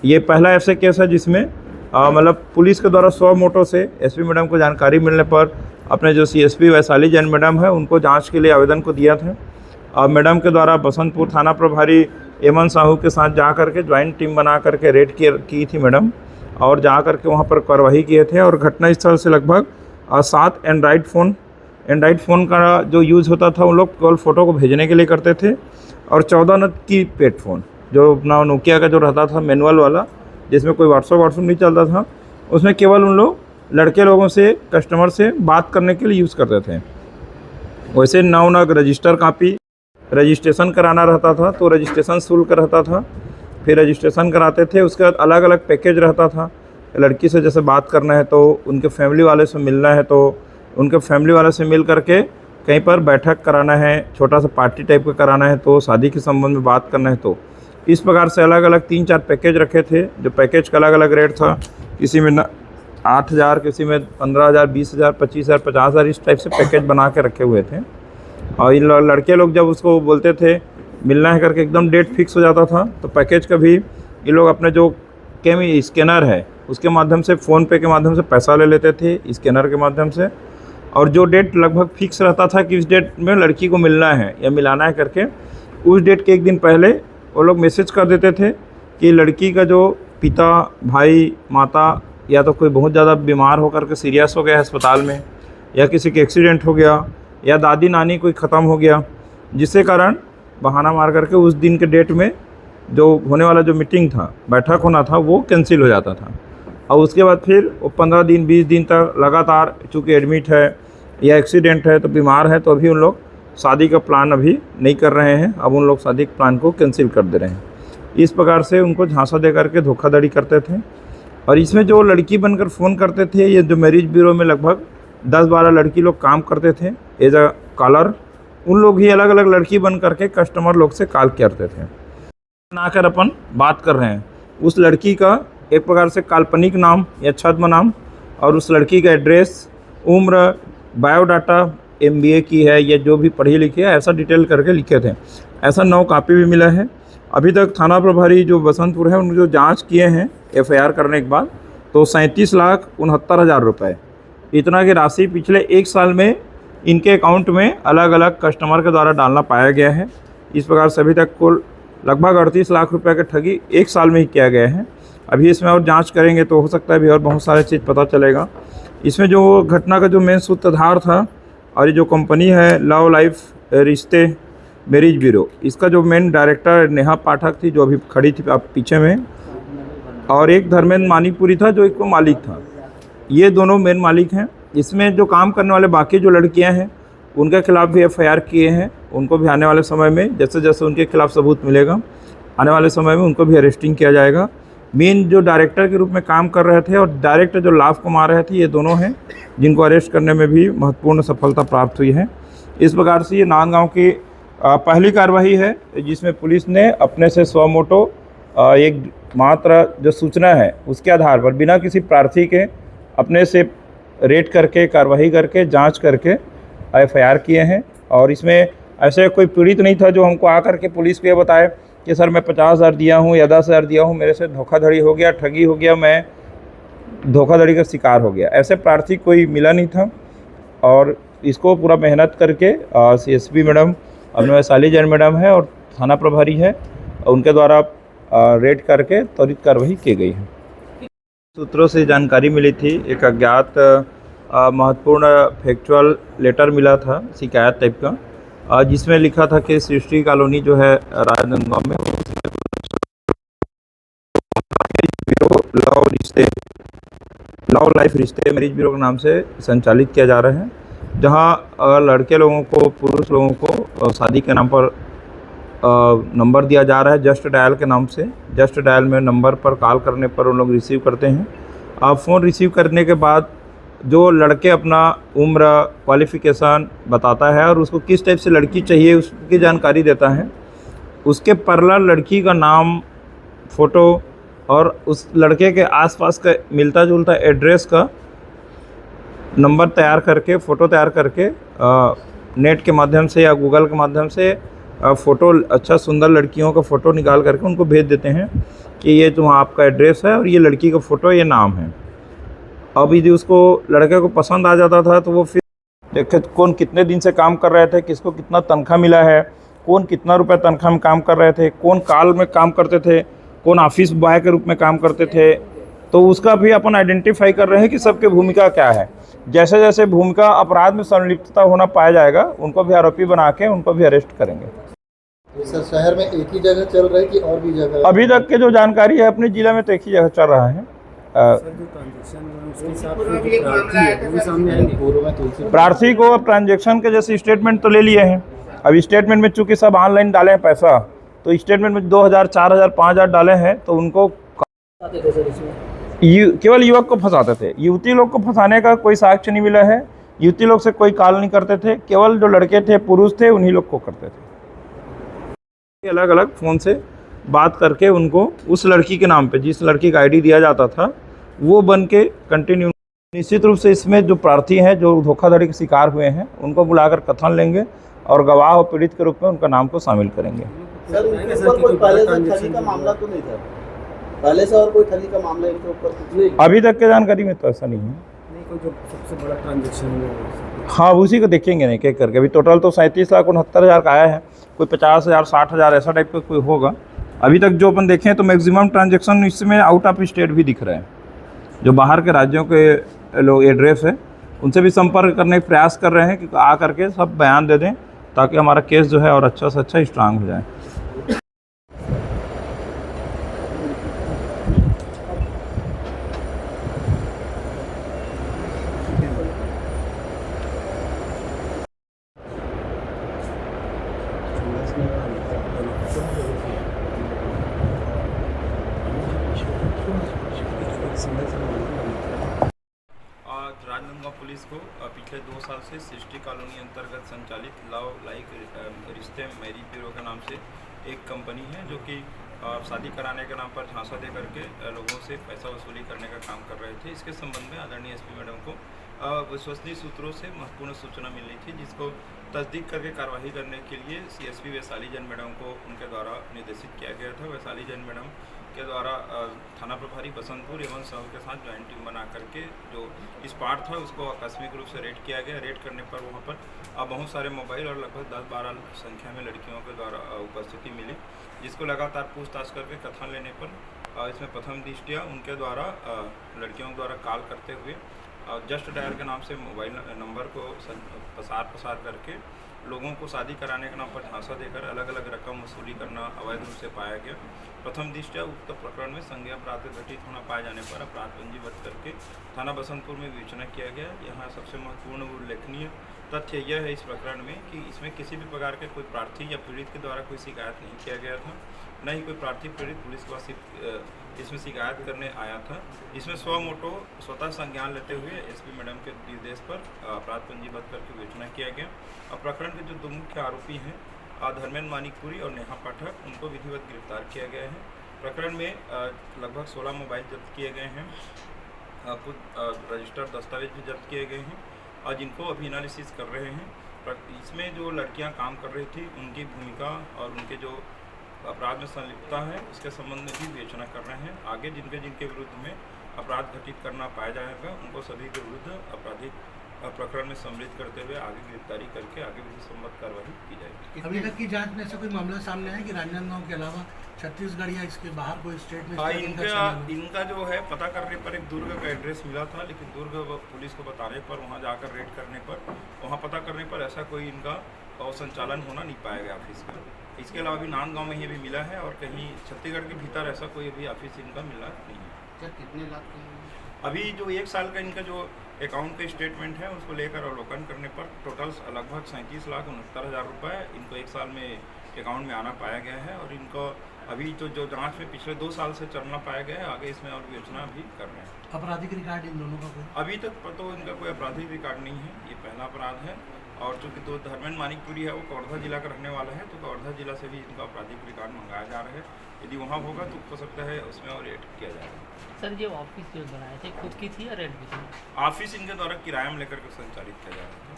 ये पहला ऐसे केस है जिसमें मतलब पुलिस के द्वारा स्व मोटो से एसपी मैडम को जानकारी मिलने पर अपने जो सीएसपी वैशाली जैन मैडम है उनको जांच के लिए आवेदन को दिया था। मैडम के द्वारा बसंतपुर थाना प्रभारी एमन साहू के साथ जा करके ज्वाइंट टीम बना करके रेड की थी मैडम, और जा करके वहाँ पर कार्रवाई किए थे। और घटनास्थल से लगभग 7 एंड्राइड फ़ोन का जो यूज़ होता था उन लोग केवल फ़ोटो को भेजने के लिए करते थे, और 14 नग की पैड फ़ोन जो अपना नोकिया का जो रहता था मैनुअल वाला, जिसमें कोई व्हाट्सअप नहीं चलता था, उसमें केवल उन लोग लड़के लोगों से कस्टमर से बात करने के लिए यूज़ करते थे। वैसे 9 नग रजिस्टर कापी रजिस्ट्रेशन कराना रहता था, तो रजिस्ट्रेशन शुल्क रहता था, फिर रजिस्ट्रेशन कराते थे। उसके बाद अलग अलग पैकेज रहता था। लड़की से जैसे बात करना है तो उनके फैमिली वाले से मिलना है तो उनके फैमिली वाले से मिल करके कहीं पर बैठक कराना है, छोटा सा पार्टी टाइप का कराना है, तो शादी के संबंध में बात करना है, तो इस प्रकार से अलग अलग 3-4 पैकेज रखे थे। जो पैकेज का अलग अलग रेट था, किसी में 8,000, किसी में 15,000, 20,000, 25,000, 50,000, इस टाइप से पैकेज बना के रखे हुए थे। और ये लड़के लोग जब उसको बोलते थे मिलना है करके एकदम डेट फिक्स हो जाता था, तो पैकेज का भी ये लोग अपने जो स्कैनर है उसके माध्यम से फ़ोनपे के माध्यम से पैसा ले लेते थे स्कैनर के माध्यम से। और जो डेट लगभग फिक्स रहता था कि इस डेट में लड़की को मिलना है या मिलाना है करके, उस डेट के एक दिन पहले वो लोग मैसेज कर देते थे कि लड़की का जो पिता, भाई, माता या तो कोई बहुत ज़्यादा बीमार होकर के सीरियस हो गया अस्पताल में, या किसी के एक्सीडेंट हो गया, या दादी नानी कोई ख़त्म हो गया, जिसके कारण बहाना मार करके उस दिन के डेट में जो होने वाला जो मीटिंग था, बैठक होना था, वो कैंसिल हो जाता था। और उसके बाद फिर वो 15 दिन 20 दिन तक लगातार, चूँकि एडमिट है या एक्सीडेंट है तो बीमार है, तो अभी उन लोग शादी का प्लान अभी नहीं कर रहे हैं, अब उन लोग शादी के प्लान को कैंसिल कर दे रहे हैं। इस प्रकार से उनको झांसा दे करके धोखाधड़ी करते थे। और इसमें जो लड़की बनकर फ़ोन करते थे, ये जो मैरिज ब्यूरो में लगभग 10-12 लड़की लोग काम करते थे एज अ कॉलर, उन लोग ही अलग अलग लड़की बन करके कस्टमर लोग से कॉल करते थे। बनाकर अपन बात कर रहे हैं, उस लड़की का एक प्रकार से काल्पनिक नाम या छद्म नाम, और उस लड़की का एड्रेस, उम्र, बायोडाटा, MBA की है या जो भी पढ़ी लिखी है, ऐसा डिटेल करके लिखे थे। ऐसा 9 कॉपी भी मिला है। अभी तक थाना प्रभारी जो बसंतपुर है उन्होंने जो जांच किए हैं FIR करने के बाद, तो 37,69,000 रुपये इतना की राशि पिछले 1 साल में इनके अकाउंट में अलग अलग कस्टमर के द्वारा डालना पाया गया है। इस प्रकार से अभी तक कुल लगभग 38 लाख रुपए का ठगी 1 साल में ही किया गया है। अभी इसमें और जांच करेंगे तो हो सकता है अभी और बहुत सारे चीज़ पता चलेगा। इसमें जो घटना का जो मेन सूत्रधार था, और ये जो कंपनी है लव लाइफ रिश्ते मैरिज ब्यूरो, इसका जो मेन डायरेक्टर नेहा पाठक थी, जो अभी खड़ी थी आप पीछे में, और एक धर्मेंद्र मानीपुरी था जो एक को मालिक था। ये दोनों मेन मालिक हैं। इसमें जो काम करने वाले बाकी जो लड़कियां हैं उनके खिलाफ़ भी FIR किए हैं। उनको भी आने वाले समय में जैसे जैसे उनके खिलाफ़ सबूत मिलेगा, आने वाले समय में उनको भी अरेस्टिंग किया जाएगा। मेन जो डायरेक्टर के रूप में काम कर रहे थे और डायरेक्टर जो लाभ कमा रहे थे, ये दोनों हैं जिनको अरेस्ट करने में भी महत्वपूर्ण सफलता प्राप्त हुई है। इस प्रकार से ये नांदगांव की पहली कार्रवाई है जिसमें पुलिस ने अपने से स्व मोटो एक मात्र जो सूचना है उसके आधार पर बिना किसी प्रार्थी के अपने से रेड करके, कार्रवाई करके, जांच करके FIR किए हैं। और इसमें ऐसे कोई पीड़ित नहीं था जो हमको आकर के पुलिस को ये बताए कि सर मैं 50,000 दिया हूँ या 10,000 दिया हूँ, मेरे से धोखाधड़ी हो गया, ठगी हो गया, मैं धोखाधड़ी का शिकार हो गया, ऐसे प्रार्थी कोई मिला नहीं था। और इसको पूरा मेहनत करके CSP मैडम अपने वैशाली जैन मैडम है और थाना प्रभारी है, उनके द्वारा रेड करके त्वरित कार्रवाई की गई है। सूत्रों से जानकारी मिली थी, एक अज्ञात महत्वपूर्ण फैक्चुअल लेटर मिला था शिकायत टाइप का, जिसमें लिखा था कि सृष्टि कॉलोनी जो है राजनांदगांव में लव लाइफ रिश्ते मैरिज ब्यूरो के नाम से संचालित किया जा रहा है, जहां लड़के लोगों को, पुरुष लोगों को शादी के नाम पर नंबर दिया जा रहा है जस्ट डायल के नाम से। जस्ट डायल में नंबर पर कॉल करने पर उन लोग रिसीव करते हैं। फ़ोन रिसीव करने के बाद जो लड़के अपना उम्र, क्वालिफ़िकेशन बताता है और उसको किस टाइप से लड़की चाहिए उसकी जानकारी देता है, उसके पैरेलल लड़की का नाम, फ़ोटो और उस लड़के के आसपास का मिलता जुलता एड्रेस का नंबर तैयार करके, फ़ोटो तैयार करके नेट के माध्यम से या गूगल के माध्यम से फ़ोटो अच्छा सुंदर लड़कियों का फ़ोटो निकाल करके उनको भेज देते हैं कि ये तो आपका एड्रेस है और ये लड़की का फ़ोटो, ये नाम है। अब यदि उसको लड़के को पसंद आ जाता था तो वो फिर देखे कौन कितने दिन से काम कर रहे थे, किसको कितना तनख्वाह मिला है, कौन कितना रुपए तनख्वाह में काम कर रहे थे, कौन काल में काम करते थे, कौन ऑफिस बॉय के रूप में काम करते थे, तो उसका भी अपन आइडेंटिफाई कर रहे हैं कि सबकी भूमिका क्या है। जैसे जैसे भूमिका अपराध में संलिप्तता होना पाया जाएगा उनको भी आरोपी बना के उनको भी अरेस्ट करेंगे। सर शहर में एक ही जगह चल रहा है कि और भी जगह? अभी तक के जो जानकारी है अपने जिला में तो एक ही जगह चल रहा है। प्रार्थी को अब ट्रांजेक्शन के जैसे स्टेटमेंट तो ले लिए हैं। अब स्टेटमेंट में चूंकि सब ऑनलाइन डाले हैं पैसा, तो स्टेटमेंट में 2000, 4000, 5000 डाले हैं, तो उनको केवल युवक को फंसाते थे। युवती लोग को फंसाने का कोई साक्ष्य नहीं मिला है। युवती लोग से कोई कॉल नहीं करते थे, केवल जो लड़के थे, पुरुष थे, उन्हीं लोग को करते थे। अलग अलग फ़ोन से बात करके उनको उस लड़की के नाम पे, जिस लड़की का आईडी दिया जाता था, वो बन के कंटिन्यू। निश्चित रूप से इसमें जो प्रार्थी हैं, जो धोखाधड़ी के शिकार हुए हैं, उनको बुलाकर कथन लेंगे और गवाह और पीड़ित के रूप में उनका नाम को शामिल करेंगे। सर उनके ऊपर कोई पहले से ठगी का मामला तो नहीं था? पहले से और कोई ठगी का मामला इनके ऊपर? अभी तक के जानकारी में तो ऐसा नहीं है। कोई जो सबसे बड़ा ट्रांजेक्शन, हाँ, उसी को देखेंगे नहीं एक करके। अभी टोटल तो 37,69,000 का आया है, कोई 50,000, 60,000 ऐसा टाइप का कोई होगा। अभी तक जो अपन देखें तो मैक्सिमम ट्रांजेक्शन इसमें आउट ऑफ स्टेट भी दिख रहे हैं। जो बाहर के राज्यों के लोग एड्रेस है, उनसे भी संपर्क करने का प्रयास कर रहे हैं कि आ करके सब बयान दे दें, ताकि हमारा केस जो है और अच्छा से अच्छा स्ट्रांग हो जाए। राजनांदगांव पुलिस को पिछले 2 साल से सृष्टि कॉलोनी अंतर्गत संचालित लव लाइक रिश्ते मैरिज ब्यूरो के नाम से एक कंपनी है, जो कि शादी कराने के नाम पर झांसा दे करके लोगों से पैसा वसूली करने का काम कर रहे थे। इसके संबंध में आदरणीय एसपी मैडम को विश्वसनीय सूत्रों से महत्वपूर्ण सूचना मिली थी, जिसको तस्दीक करके कार्रवाई करने के लिए CSP वैशाली जैन मैडम को उनके द्वारा निर्देशित किया गया था। वैशाली जैन मैडम के द्वारा थाना प्रभारी बसंतपुर एवं सहू के साथ ज्वाइंट टीम बना करके जो स्पॉट था उसको आकस्मिक रूप से रेड किया गया। रेड करने पर वहाँ पर बहुत सारे मोबाइल और लगभग 10-12 संख्या में लड़कियों के द्वारा उपस्थिति मिली, जिसको लगातार पूछताछ करके कथन लेने पर इसमें प्रथम दृष्टया उनके द्वारा लड़कियों द्वारा कॉल करते हुए जस्ट डायल के नाम से मोबाइल नंबर को प्रसार करके लोगों को शादी कराने के नाम पर झांसा देकर अलग अलग रकम वसूली करना अवैध रूप से पाया गया। प्रथम दृष्टया उक्त प्रकरण में संज्ञेय अपराध घटित होना पाए जाने पर अपराध पंजीबद्ध करके थाना बसंतपुर में विवेचना किया गया। यहाँ सबसे महत्वपूर्ण उल्लेखनीय तथ्य यह है इस प्रकरण में कि इसमें किसी भी प्रकार के कोई प्रार्थी या पीड़ित के द्वारा कोई शिकायत नहीं किया गया था, न ही कोई प्रार्थी पीड़ित पुलिस के पास इसमें शिकायत करने आया था। इसमें स्वतः संज्ञान लेते हुए एसपी मैडम के निर्देश पर अपराध पंजीबद्ध करके विवेचना किया गया। अब प्रकरण के जो 2 मुख्य आरोपी हैं धर्मेंद्र मानिकपुरी और नेहा पाठक, उनको विधिवत गिरफ्तार किया गया है। प्रकरण में लगभग 16 मोबाइल जब्त किए गए हैं, कुछ रजिस्टर्ड दस्तावेज भी जब्त किए गए हैं और जिनको अभी एनालिसिस कर रहे हैं। इसमें जो लड़कियां काम कर रही थी उनकी भूमिका और उनके जो अपराध में संलिप्तता है उसके संबंध में भी विवेचना कर रहे हैं। आगे जिनके विरुद्ध में अपराध घटित करना पाया जाएगा उनको सभी के विरुद्ध आपराधिक प्रकरण में सम्मिलित करते हुए आगे गिरफ्तारी करके आगे विधि सम्मत कार्रवाई की जाएगी। अभी तक की जांच में ऐसा कोई मामला सामने आया कि राजनांदगांव के अलावा छत्तीसगढ़ या इसके बाहर कोई स्टेट में इनका जो है पता करने पर एक दुर्ग का एड्रेस मिला था, लेकिन दुर्ग पुलिस को बताने पर वहाँ जाकर रेड करने पर वहाँ पता करने पर ऐसा कोई इनका संचालन होना नहीं पाया गया ऑफिस का। इसके अलावा अभी नांदगांव में ही अभी मिला है और कहीं छत्तीसगढ़ के भीतर ऐसा कोई अभी ऑफिस इनका मिला नहीं है। सर कितने लाख अभी जो 1 साल का इनका जो अकाउंट का स्टेटमेंट है उसको लेकर अवलोकन करने पर टोटल लगभग 37,69,000 रुपये इनको 1 साल में अकाउंट में आना पाया गया है। और इनको अभी तो जो जांच में पिछले 2 साल से चलना पाया गया है, आगे इसमें और विवेचना भी कर रहे हैं। आपराधिक रिकॉर्ड इन दोनों का कोई अभी तक तो इनका कोई आपराधिक रिकॉर्ड नहीं है, ये पहला अपराध है। और चूँकि तो धर्मेंद्र मानिकपुरी है वो कवर्धा जिला का रहने वाला है, तो कवर्धा जिला से भी इनका आपराधिक रिकॉर्ड मंगाया जा रहा है। यदि वहाँ होगा तो हो सकता है उसमें और रेड किया जाएगा। सर ये ऑफिस जो बनाए थे खुद की थी या रेंट की थी? ऑफिस इनके द्वारा किराया में लेकर के संचालित किया जा रहा था।